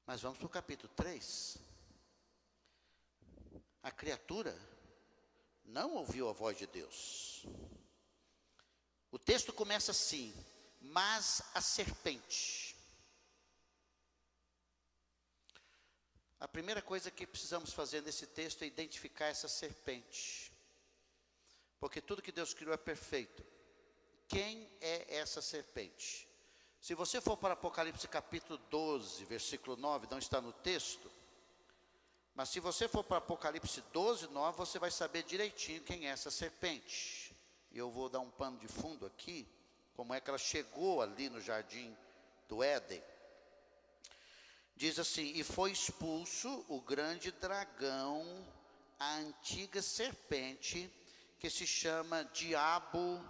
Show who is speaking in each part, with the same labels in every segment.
Speaker 1: Mas vamos para o capítulo 3. A criatura não ouviu a voz de Deus. O texto começa assim: mas a serpente. A primeira coisa que precisamos fazer nesse texto é identificar essa serpente. Porque tudo que Deus criou é perfeito. Quem é essa serpente? Se você for para Apocalipse capítulo 12, versículo 9, não está no texto. Mas se você for para Apocalipse 12, 9, você vai saber direitinho quem é essa serpente. E eu vou dar um pano de fundo aqui, como é que ela chegou ali no jardim do Éden. Diz assim: e foi expulso o grande dragão, a antiga serpente, que se chama Diabo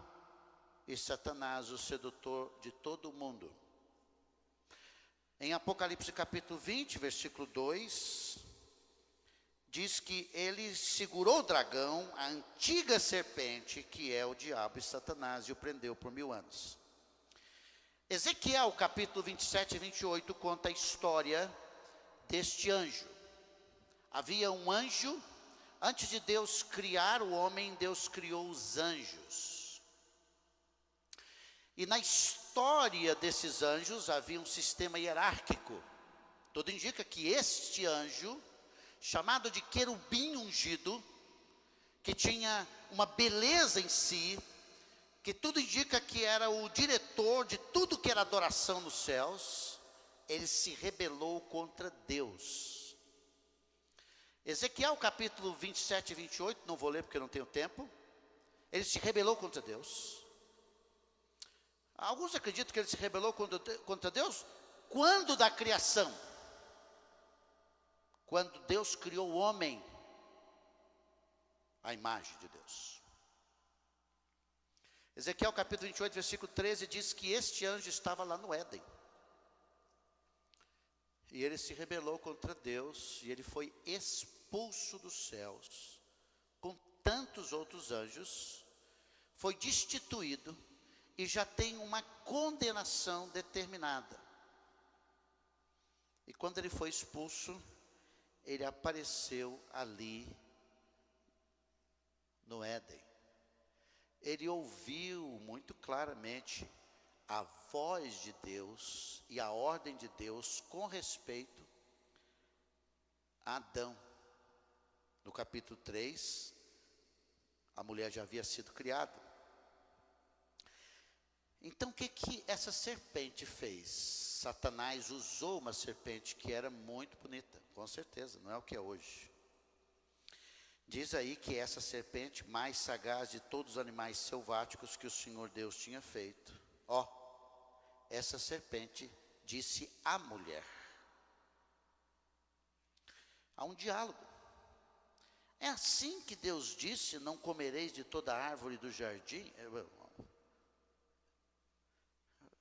Speaker 1: e Satanás, o sedutor de todo o mundo. Em Apocalipse capítulo 20, versículo 2, diz que ele segurou o dragão, a antiga serpente, que é o diabo e Satanás, e o prendeu por 1000 anos. Ezequiel capítulo 27 e 28 conta a história deste anjo. Havia um anjo, antes de Deus criar o homem, Deus criou os anjos. E na história desses anjos havia um sistema hierárquico. Tudo indica que este anjo, chamado de querubim ungido, que tinha uma beleza em si, que tudo indica que era o diretor de tudo que era adoração nos céus, ele se rebelou contra Deus. Ezequiel capítulo 27 e 28, não vou ler porque não tenho tempo. Ele se rebelou contra Deus. Alguns acreditam que ele se rebelou contra Deus quando da criação. Quando Deus criou o homem, a imagem de Deus. Ezequiel capítulo 28, versículo 13, diz que este anjo estava lá no Éden. E ele se rebelou contra Deus, e ele foi expulso dos céus, com tantos outros anjos, foi destituído, e já tem uma condenação determinada. E quando ele foi expulso, ele apareceu ali no Éden. Ele ouviu muito claramente a voz de Deus e a ordem de Deus com respeito a Adão. No capítulo 3, a mulher já havia sido criada. Então o que essa serpente fez? Satanás usou uma serpente que era muito bonita, com certeza, não é o que é hoje. Diz aí que essa serpente mais sagaz de todos os animais selváticos que o Senhor Deus tinha feito. Essa serpente disse à mulher. Há um diálogo. É assim que Deus disse: não comereis de toda árvore do jardim.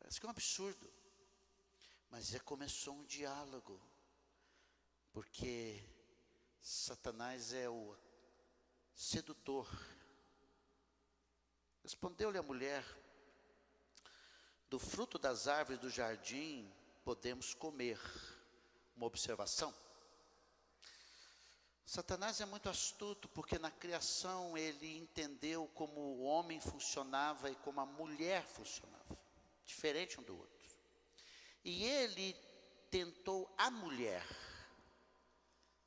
Speaker 1: Isso é um absurdo. Mas começou um diálogo. Porque Satanás é o sedutor. Respondeu-lhe a mulher: do fruto das árvores do jardim podemos comer. Uma observação. Satanás é muito astuto, porque na criação ele entendeu como o homem funcionava e como a mulher funcionava, diferente um do outro. E ele tentou a mulher.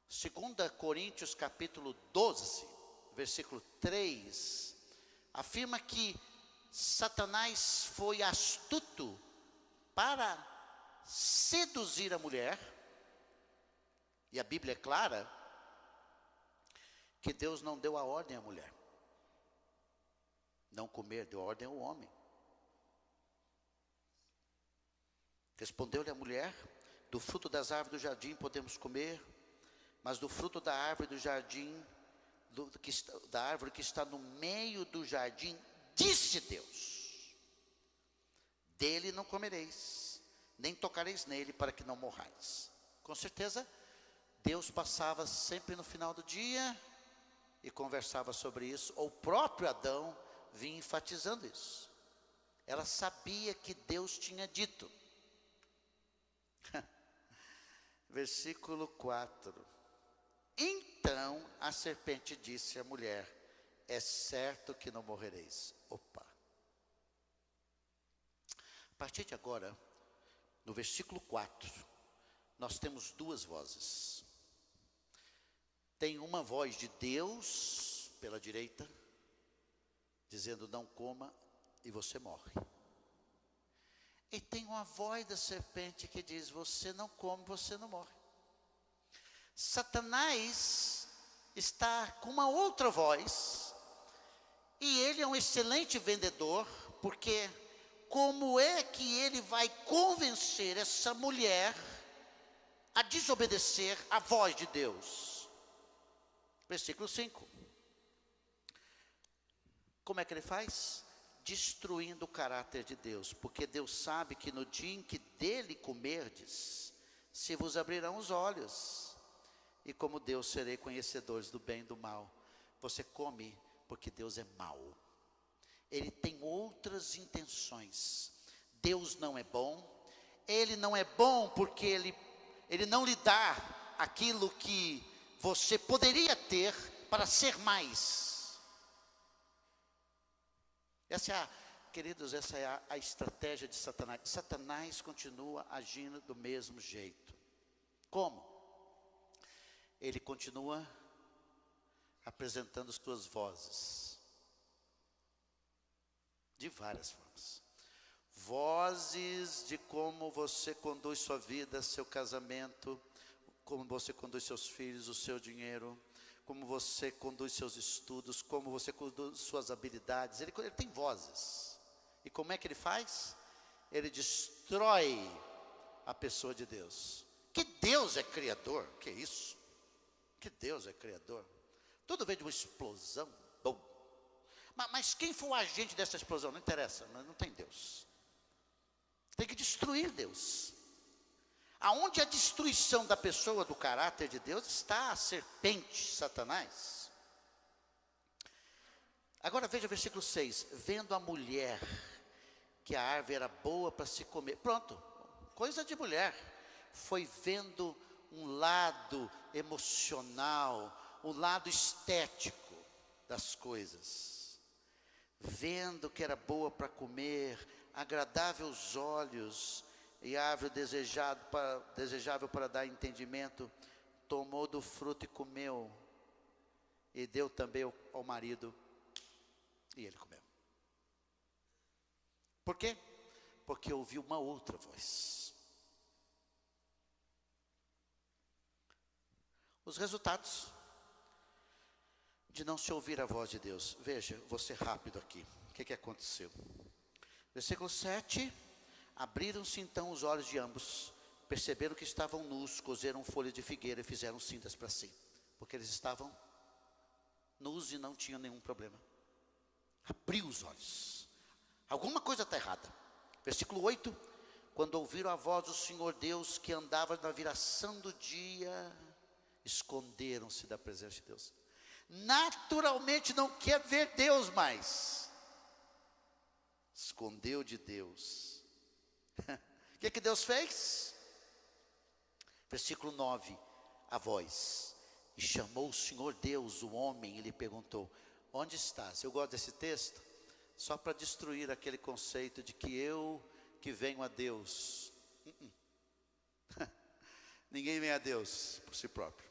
Speaker 1: 2 Coríntios capítulo 12, versículo 3, afirma que Satanás foi astuto para seduzir a mulher. E a Bíblia é clara que Deus não deu a ordem à mulher não comer, deu a ordem ao homem. Respondeu-lhe a mulher: do fruto das árvores do jardim podemos comer, mas do fruto da árvore do jardim, da árvore que está no meio do jardim, disse Deus: dele não comereis, nem tocareis nele, para que não morrais. Com certeza, Deus passava sempre no final do dia e conversava sobre isso, ou o próprio Adão vinha enfatizando isso. Ela sabia que Deus tinha dito. Versículo 4. Então a serpente disse à mulher: é certo que não morrereis. Opa. A partir de agora, no versículo 4, nós temos duas vozes. Tem uma voz de Deus pela direita, dizendo: não coma e você morre. E tem uma voz da serpente que diz: você não come, você não morre. Satanás está com uma outra voz, e ele é um excelente vendedor, porque como é que ele vai convencer essa mulher a desobedecer à voz de Deus? Versículo 5. Como é que ele faz? Destruindo o caráter de Deus, porque Deus sabe que no dia em que dele comerdes, se vos abrirão os olhos, e como Deus serei conhecedores do bem e do mal. Você come porque Deus é mau. Ele tem outras intenções. Deus não é bom. Ele não é bom porque ele não lhe dá aquilo que você poderia ter para ser mais. Queridos, essa é a estratégia de Satanás. Satanás continua agindo do mesmo jeito. Como? Ele continua apresentando suas vozes. De várias formas. Vozes de como você conduz sua vida, seu casamento, como você conduz seus filhos, o seu dinheiro, como você conduz seus estudos, como você conduz suas habilidades. Ele tem vozes. E como é que ele faz? Ele destrói a pessoa de Deus. Que Deus é criador? Que isso? Que Deus é criador? Tudo vem de uma explosão. Bom. Mas quem for o agente dessa explosão? Não interessa, não tem Deus. Tem que destruir Deus. Aonde a destruição da pessoa, do caráter de Deus, está a serpente, Satanás. Agora veja o versículo 6. Vendo a mulher que a árvore era boa para se comer. Pronto, coisa de mulher. Foi vendo um lado emocional, um lado estético das coisas. Vendo que era boa para comer, agradável aos olhos, e árvore desejável para dar entendimento, tomou do fruto e comeu, e deu também ao marido, e ele comeu. Por quê? Porque ouviu uma outra voz. Os resultados de não se ouvir a voz de Deus. Veja, vou ser rápido aqui. O que aconteceu? Versículo 7. Abriram-se então os olhos de ambos, perceberam que estavam nus, cozeram folha de figueira e fizeram cintas para si. Porque eles estavam nus e não tinham nenhum problema. Abriu os olhos. Alguma coisa está errada. Versículo 8. Quando ouviram a voz do Senhor Deus que andava na viração do dia, esconderam-se da presença de Deus. Naturalmente não quer ver Deus mais. Escondeu de Deus. O que Deus fez? Versículo 9. A voz. E chamou o Senhor Deus, o homem, e lhe perguntou: onde estás? Eu gosto desse texto, só para destruir aquele conceito de que eu que venho a Deus. Ninguém vem a Deus por si próprio.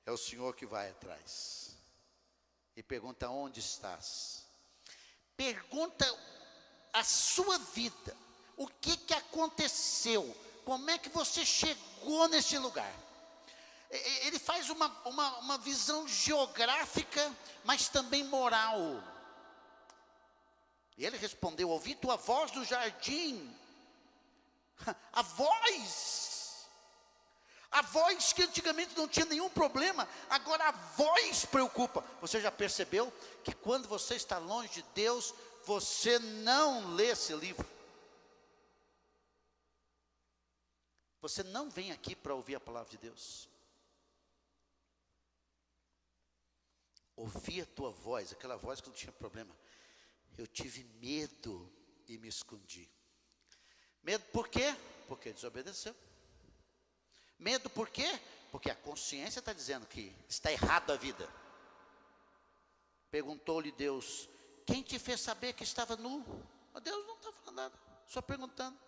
Speaker 1: É o Senhor que vai atrás. E pergunta: onde estás? Pergunta a sua vida. O que aconteceu? Como é que você chegou nesse lugar? Ele faz uma visão geográfica, mas também moral. E ele respondeu: ouvi tua voz do jardim. A voz que antigamente não tinha nenhum problema, agora a voz preocupa. Você já percebeu que quando você está longe de Deus, você não lê esse livro? Você não vem aqui para ouvir a palavra de Deus. Ouvi a tua voz, aquela voz que não tinha problema. Eu tive medo e me escondi. Medo por quê? Porque desobedeceu. Medo por quê? Porque a consciência está dizendo que está errado a vida. Perguntou-lhe Deus: quem te fez saber que estava nu? Mas Deus não está falando nada, só perguntando.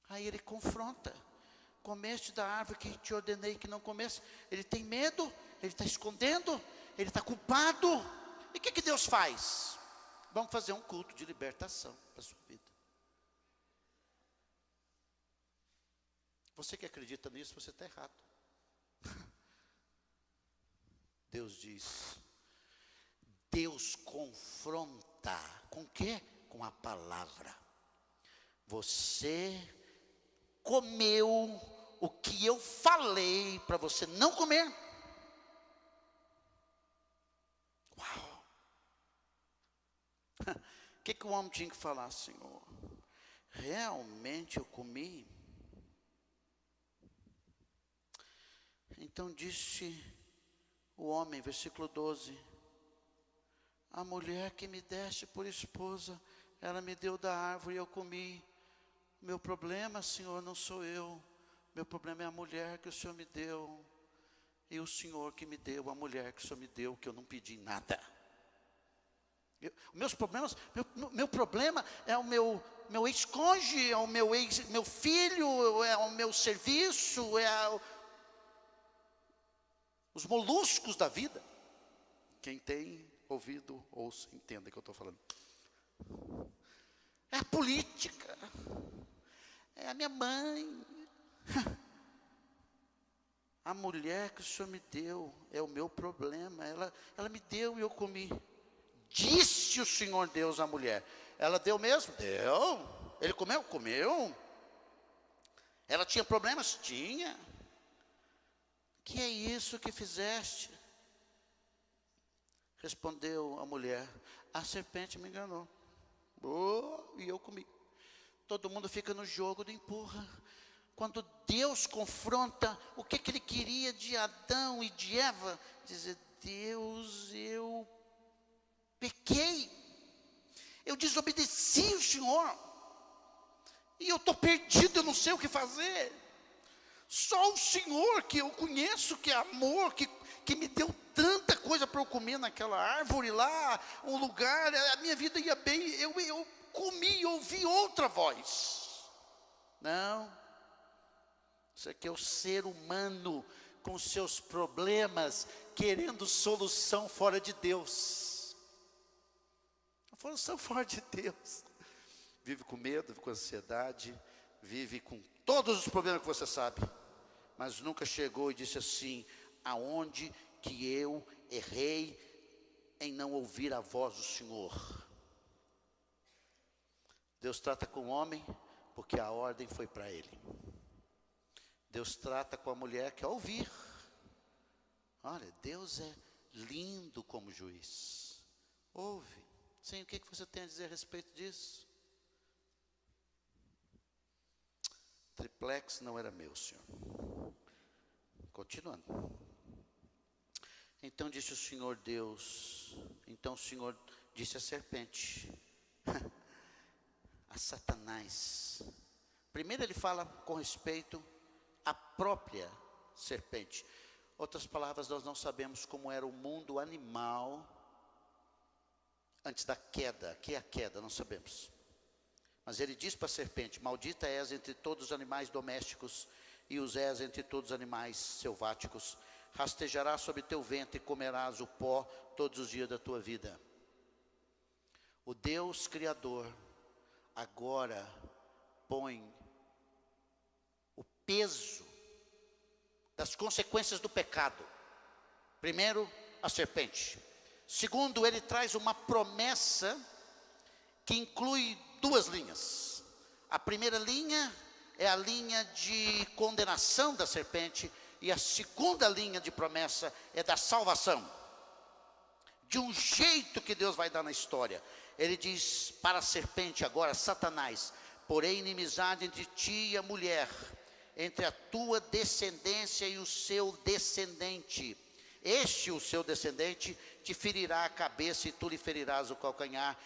Speaker 1: Aí ele confronta: comeste da árvore que te ordenei que não comesse. Ele tem medo, ele está escondendo, ele está culpado. E o que Deus faz? Vamos fazer um culto de libertação para a sua vida. Você que acredita nisso, você está errado. Deus diz, Deus confronta, com o quê? Com a palavra. Você comeu o que eu falei para você não comer. Uau! O que o homem tinha que falar? Senhor, realmente eu comi? Então disse o homem, versículo 12: a mulher que me deste por esposa, ela me deu da árvore e eu comi. Meu problema, Senhor, não sou eu. Meu problema é a mulher que o Senhor me deu. E o Senhor que me deu a mulher que o Senhor me deu, que eu não pedi nada. Meus problemas, meu problema é o meu ex-cônjuge, é o meu filho, é o meu serviço, os moluscos da vida. Quem tem ouvido, ouça, entenda o que eu estou falando. É a política, é a minha mãe. A mulher que o Senhor me deu é o meu problema. Ela me deu e eu comi. Disse o Senhor Deus à mulher. Ela deu mesmo? Deu. Ele comeu? Comeu. Ela tinha problemas? Tinha. Que é isso que fizeste? Respondeu a mulher: a serpente me enganou. E eu comi. Todo mundo fica no jogo do empurra. Quando Deus confronta, o que ele queria de Adão e de Eva? Dizer: Deus, eu pequei, eu desobedeci o Senhor, e eu estou perdido, eu não sei o que fazer. Só o Senhor que eu conheço, que é amor, que me deu tanta coisa para eu comer naquela árvore lá, um lugar, a minha vida ia bem, eu comi e ouvi outra voz. Não, isso aqui é o ser humano com seus problemas, querendo solução fora de Deus. A solução fora de Deus. Vive com medo, vive com ansiedade, vive com todos os problemas que você sabe, mas nunca chegou e disse assim: aonde que eu errei em não ouvir a voz do Senhor? Deus trata com o homem porque a ordem foi para ele. Deus trata com a mulher que é ouvir. Olha, Deus é lindo como juiz. Ouve. Sim, o que você tem a dizer a respeito disso? Triplex não era meu, Senhor. Continuando. Então disse o Senhor Deus, então o Senhor disse à serpente, a Satanás. Primeiro ele fala com respeito à própria serpente. Outras palavras, nós não sabemos como era o mundo animal antes da queda. Que é a queda, não sabemos. Mas ele diz para a serpente: maldita és entre todos os animais domésticos, e os és entre todos os animais selváticos. Rastejarás sobre teu ventre e comerás o pó todos os dias da tua vida. O Deus Criador agora põe o peso das consequências do pecado. Primeiro, a serpente. Segundo, ele traz uma promessa que inclui duas linhas. A primeira linha é a linha de condenação da serpente, e a segunda linha de promessa é da salvação. De um jeito que Deus vai dar na história. Ele diz para a serpente agora, Satanás: porém inimizade entre ti e a mulher, entre a tua descendência e o seu descendente. Este, o seu descendente, te ferirá a cabeça e tu lhe ferirás o calcanhar.